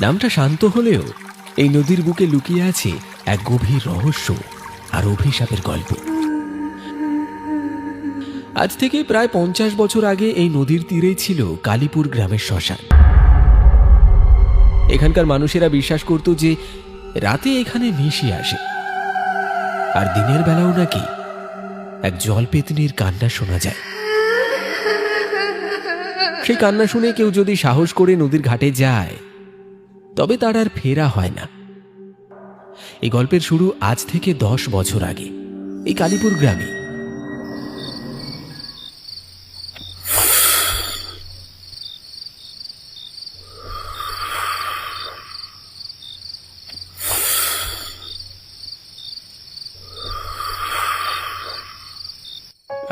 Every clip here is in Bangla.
নামটা শান্ত হলেও এই নদীর বুকে লুকিয়ে আছে এক গভীর রহস্য আর অভিশাপের গল্প। আজ থেকে প্রায় 50 বছর আগে এই নদীর তীরেই ছিল কালীপুর গ্রামের শ্মশান। এখানকার মানুষেরা বিশ্বাস করত যে রাতে এখানে নিশি আসে, আর দিনের বেলাও নাকি এক জলপেতনির কান্না শোনা যায়। সেই কান্না শুনে কেউ যদি সাহস করে নদীর ঘাটে যায় তবে তার আর ফেরা হয় না। এই গল্পের শুরু আজ থেকে 10 বছর আগে এই কালীপুর গ্রামে।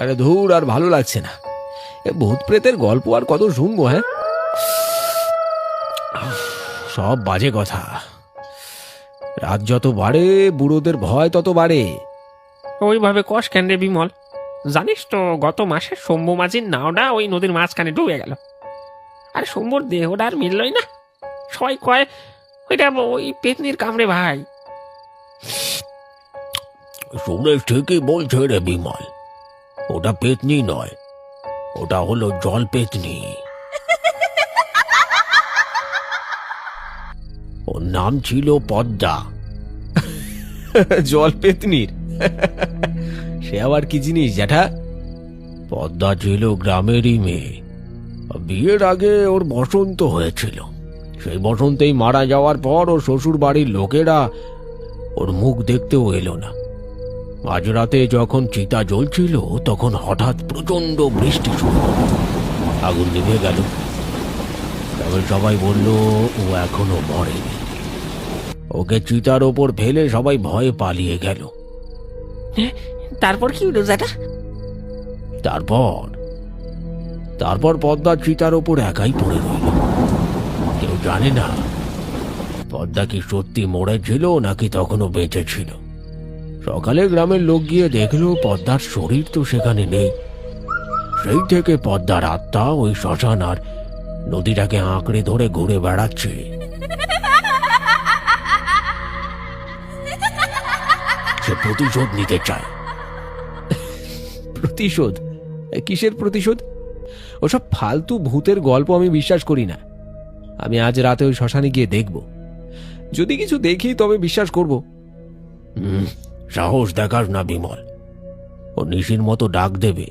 আরে ধুর, আর ভালো লাগছে না। ভূত প্রেতের গল্প আর কত শুনবো? হ্যাঁ, সব বাজে কথা। রাত যত বাড়ে বুড়োদের ভয় তত বাড়ে। ওইভাবে কষ কেন রে বিমল? জানিস তো গত মাসে শম্ভু মাঝির নাওটা ওই নদীর মাঝখানে ডুবে গেল। আর শম্ভুর দেহটা আর মিললই না। সবাই কয় ওইটা ওই পেতনির কামড়ে ভাই। শুনে ঠিকই বলছে রে বিমল, ওটা পেতনি নয়, ওটা হলো জল পেতনি। ওর নাম ছিল পদ্মা। জল পেতনির? সে আবার কি জিনিস জ্যাঠা? পদ্মা ছিল গ্রামেরই মেয়ে। বিয়ের আগে ওর বসন্ত হয়েছিল। সেই বসন্তেই মারা যাওয়ার পর ওর শ্বশুর বাড়ির লোকেরা ওর মুখ দেখতেও এলো না। মাঝরাতে যখন চিতা জ্বলছিল তখন হঠাৎ প্রচন্ড বৃষ্টি শুরু হলো। আগুন নিভে গেল। তবে সবাই বলল ও এখনো মরেনি। ওকে চিতার ওপর ফেলে সবাই ভয়ে পালিয়ে গেল। তারপর কি হলো জ্যাঠা? তারপর পদ্মা চিতার ওপর একাই পড়ে রইল। কেউ জানে না পদ্মা কি সত্যি মরেছিল নাকি তখনও বেঁচে ছিল। সকালে গ্রামের লোক গিয়ে দেখলো পদ্মার শরীর তো সেখানে নেই। সেই থেকে পদ্মার আত্মা ওই শ্মশান আর নদীটাকে আঁকড়ে ধরে ঘুরে বেড়াচ্ছে। সে প্রতিশোধ নিতে চায়। প্রতিশোধ? কিসের প্রতিশোধ? ওসব ফালতু ভূতের গল্প আমি বিশ্বাস করি না। আমি আজ রাতে ওই শ্মশানে গিয়ে দেখব। যদি কিছু দেখি তবে বিশ্বাস করব। সাহস দেখাস না বিমল, ও নিশির মতো ডাক দেবে।